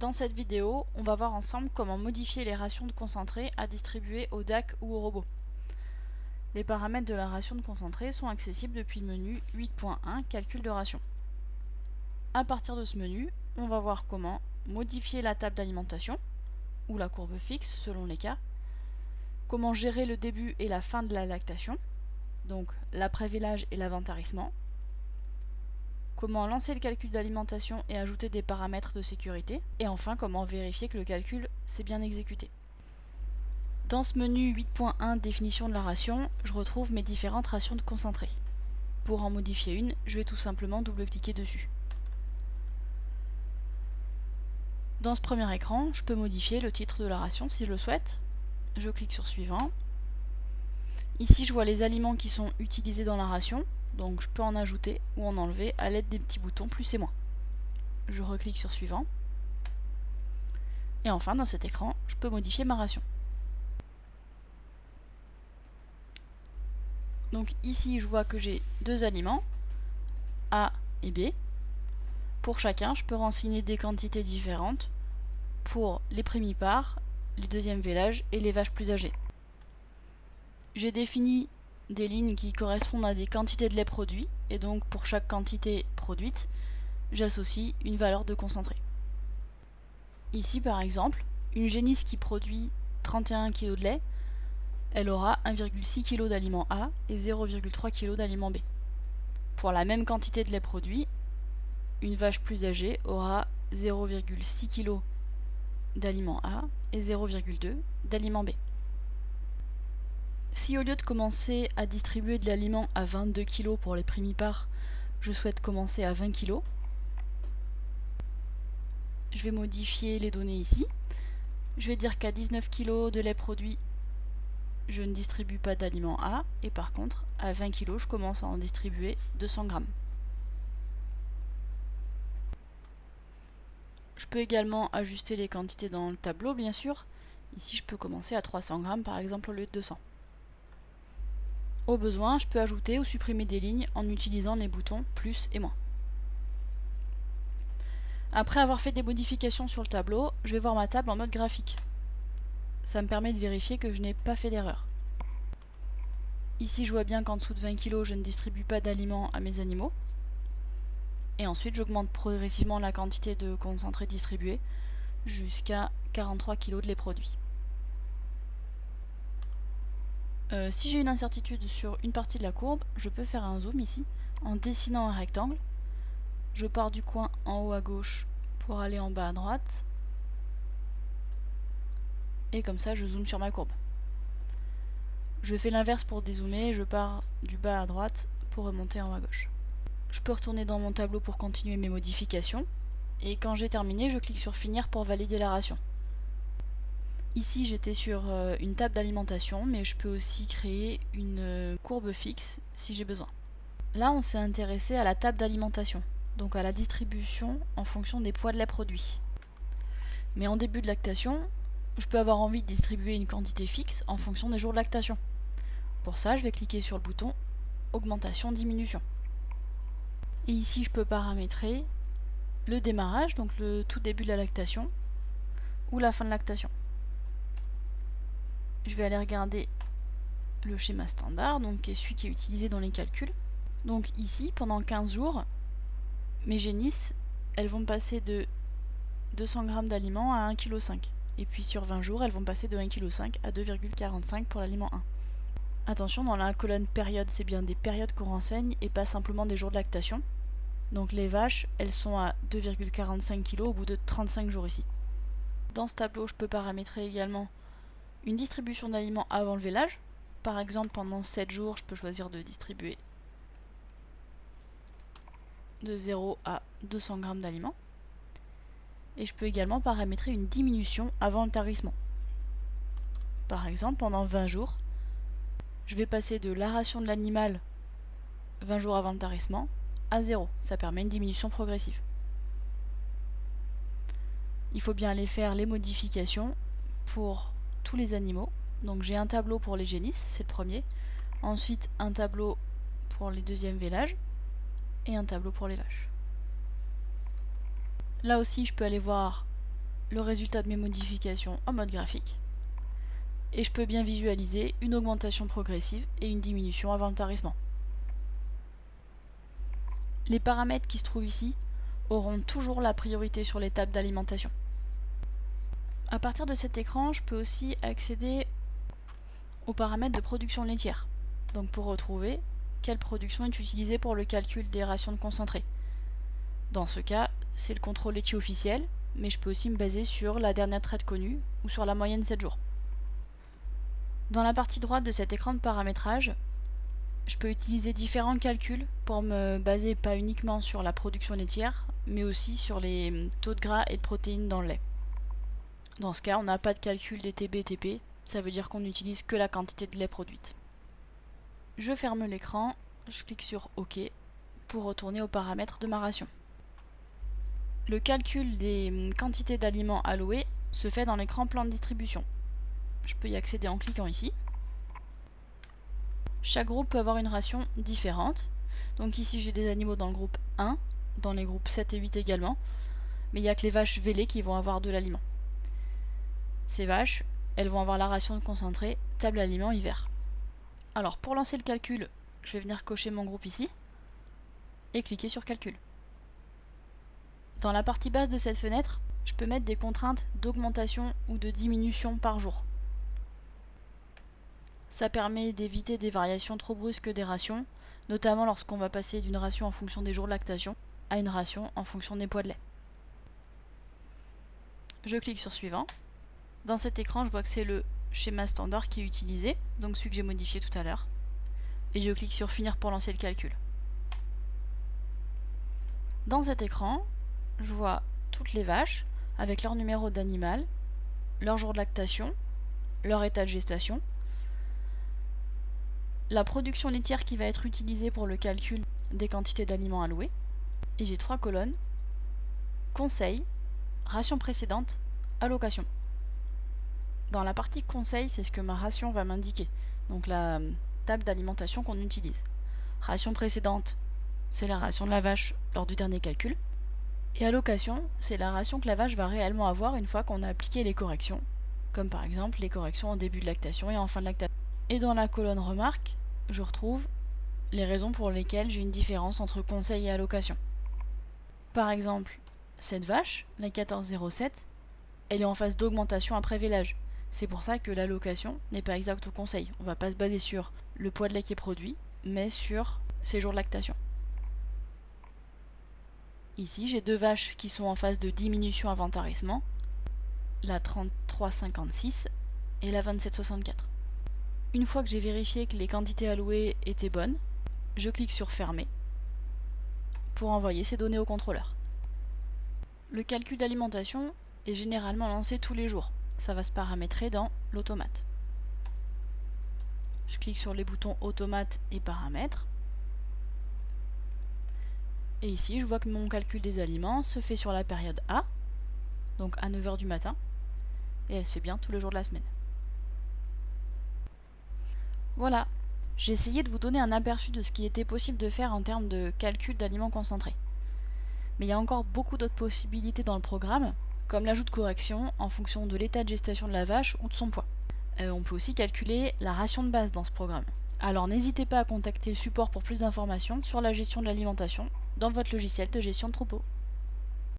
Dans cette vidéo, on va voir ensemble comment modifier les rations de concentré à distribuer au DAC ou au robot. Les paramètres de la ration de concentré sont accessibles depuis le menu 8.1 Calcul de ration. À partir de ce menu, on va voir comment modifier la table d'alimentation, ou la courbe fixe selon les cas, comment gérer le début et la fin de la lactation, donc l'après-vélage et l'inventarissement, comment lancer le calcul d'alimentation et ajouter des paramètres de sécurité, et enfin comment vérifier que le calcul s'est bien exécuté. Dans ce menu 8.1 définition de la ration, je retrouve mes différentes rations de concentré. Pour en modifier une, je vais tout simplement double-cliquer dessus. Dans ce premier écran, je peux modifier le titre de la ration si je le souhaite. Je clique sur suivant. Ici, je vois les aliments qui sont utilisés dans la ration, donc je peux en ajouter ou en enlever à l'aide des petits boutons plus et moins. Je reclique sur suivant. Et enfin, dans cet écran, je peux modifier ma ration. Donc ici, je vois que j'ai deux aliments, A et B. Pour chacun, je peux renseigner des quantités différentes pour les primipares, les deuxièmes vélages et les vaches plus âgées. J'ai défini des lignes qui correspondent à des quantités de lait produit, et donc pour chaque quantité produite, j'associe une valeur de concentré. Ici par exemple, une génisse qui produit 31 kg de lait, elle aura 1,6 kg d'aliments A et 0,3 kg d'aliments B. Pour la même quantité de lait produit, une vache plus âgée aura 0,6 kg d'aliments A et 0,2 d'aliments B. Si au lieu de commencer à distribuer de l'aliment à 22 kg pour les primipares, je souhaite commencer à 20 kg, je vais modifier les données ici. Je vais dire qu'à 19 kg de lait produit, je ne distribue pas d'aliments A, et par contre, à 20 kg, je commence à en distribuer 200 g. Je peux également ajuster les quantités dans le tableau, bien sûr. Ici, je peux commencer à 300 g par exemple au lieu de 200. Au besoin, je peux ajouter ou supprimer des lignes en utilisant les boutons plus et moins. Après avoir fait des modifications sur le tableau, je vais voir ma table en mode graphique. Ça me permet de vérifier que je n'ai pas fait d'erreur. Ici, je vois bien qu'en dessous de 20 kg, je ne distribue pas d'aliments à mes animaux. Et ensuite, j'augmente progressivement la quantité de concentré distribué jusqu'à 43 kg de lait produit. Si j'ai une incertitude sur une partie de la courbe, je peux faire un zoom ici en dessinant un rectangle. Je pars du coin en haut à gauche pour aller en bas à droite. Et comme ça, je zoome sur ma courbe. Je fais l'inverse pour dézoomer, je pars du bas à droite pour remonter en haut à gauche. Je peux retourner dans mon tableau pour continuer mes modifications. Et quand j'ai terminé, je clique sur finir pour valider la ration. Ici, j'étais sur une table d'alimentation, mais je peux aussi créer une courbe fixe si j'ai besoin. Là, on s'est intéressé à la table d'alimentation, donc à la distribution en fonction des poids de lait produit. Mais en début de lactation, je peux avoir envie de distribuer une quantité fixe en fonction des jours de lactation. Pour ça, je vais cliquer sur le bouton augmentation-diminution. Et ici, je peux paramétrer le démarrage, donc le tout début de la lactation, ou la fin de lactation. Je vais aller regarder le schéma standard, donc qui est celui qui est utilisé dans les calculs. Donc ici, pendant 15 jours, mes génisses, elles vont passer de 200 g d'aliments à 1,5 kg. Et puis sur 20 jours, elles vont passer de 1,5 kg à 2,45 pour l'aliment 1. Attention, dans la colonne période, c'est bien des périodes qu'on renseigne et pas simplement des jours de lactation. Donc les vaches, elles sont à 2,45 kg au bout de 35 jours ici. Dans ce tableau, je peux paramétrer également une distribution d'aliments avant le vélage. Par exemple, pendant 7 jours, je peux choisir de distribuer de 0 à 200 g d'aliments. Et je peux également paramétrer une diminution avant le tarissement. Par exemple, pendant 20 jours, je vais passer de la ration de l'animal 20 jours avant le tarissement à 0. Ça permet une diminution progressive. Il faut bien aller faire les modifications pour tous les animaux. Donc j'ai un tableau pour les génisses, c'est le premier. Ensuite un tableau pour les deuxièmes vélages et un tableau pour les vaches. Là aussi je peux aller voir le résultat de mes modifications en mode graphique. Et je peux bien visualiser une augmentation progressive et une diminution avant le tarissement. Les paramètres qui se trouvent ici auront toujours la priorité sur les tables d'alimentation. À partir de cet écran, je peux aussi accéder aux paramètres de production laitière. Donc pour retrouver quelle production est utilisée pour le calcul des rations de concentré. Dans ce cas, c'est le contrôle laitier officiel, mais je peux aussi me baser sur la dernière traite connue ou sur la moyenne 7 jours. Dans la partie droite de cet écran de paramétrage, je peux utiliser différents calculs pour me baser pas uniquement sur la production laitière, mais aussi sur les taux de gras et de protéines dans le lait. Dans ce cas, on n'a pas de calcul des TB et TP, ça veut dire qu'on n'utilise que la quantité de lait produite. Je ferme l'écran, je clique sur OK pour retourner aux paramètres de ma ration. Le calcul des quantités d'aliments alloués se fait dans l'écran plan de distribution. Je peux y accéder en cliquant ici. Chaque groupe peut avoir une ration différente. Donc ici j'ai des animaux dans le groupe 1, dans les groupes 7 et 8 également, mais il n'y a que les vaches vélées qui vont avoir de l'aliment. Ces vaches, elles vont avoir la ration de concentré, table aliment hiver. Alors pour lancer le calcul, je vais venir cocher mon groupe ici, et cliquer sur calcul. Dans la partie basse de cette fenêtre, je peux mettre des contraintes d'augmentation ou de diminution par jour. Ça permet d'éviter des variations trop brusques des rations, notamment lorsqu'on va passer d'une ration en fonction des jours de lactation à une ration en fonction des poids de lait. Je clique sur suivant. Dans cet écran, je vois que c'est le schéma standard qui est utilisé, donc celui que j'ai modifié tout à l'heure. Et je clique sur finir pour lancer le calcul. Dans cet écran, je vois toutes les vaches avec leur numéro d'animal, leur jour de lactation, leur état de gestation, la production laitière qui va être utilisée pour le calcul des quantités d'aliments alloués, et j'ai 3 colonnes, conseil, ration précédente, allocation. Dans la partie conseil, c'est ce que ma ration va m'indiquer, donc la table d'alimentation qu'on utilise. Ration précédente, c'est la ration de la vache lors du dernier calcul, et allocation, c'est la ration que la vache va réellement avoir une fois qu'on a appliqué les corrections, comme par exemple les corrections en début de lactation et en fin de lactation. Et dans la colonne remarque, je retrouve les raisons pour lesquelles j'ai une différence entre conseil et allocation. Par exemple, cette vache, la 1407, elle est en phase d'augmentation après vélage. C'est pour ça que l'allocation n'est pas exacte au conseil. On ne va pas se baser sur le poids de lait qui est produit, mais sur ses jours de lactation. Ici, j'ai 2 vaches qui sont en phase de diminution avant tarissement, la 3356 et la 2764. Une fois que j'ai vérifié que les quantités allouées étaient bonnes, je clique sur fermer pour envoyer ces données au contrôleur. Le calcul d'alimentation est généralement lancé tous les jours. Ça va se paramétrer dans l'automate. Je clique sur les boutons automate et paramètres. Et ici, je vois que mon calcul des aliments se fait sur la période A, donc à 9 h du matin, et elle se fait bien tous les jours de la semaine. Voilà, j'ai essayé de vous donner un aperçu de ce qu'il était possible de faire en termes de calcul d'aliments concentrés. Mais il y a encore beaucoup d'autres possibilités dans le programme, comme l'ajout de corrections en fonction de l'état de gestation de la vache ou de son poids. On peut aussi calculer la ration de base dans ce programme. Alors n'hésitez pas à contacter le support pour plus d'informations sur la gestion de l'alimentation dans votre logiciel de gestion de troupeau.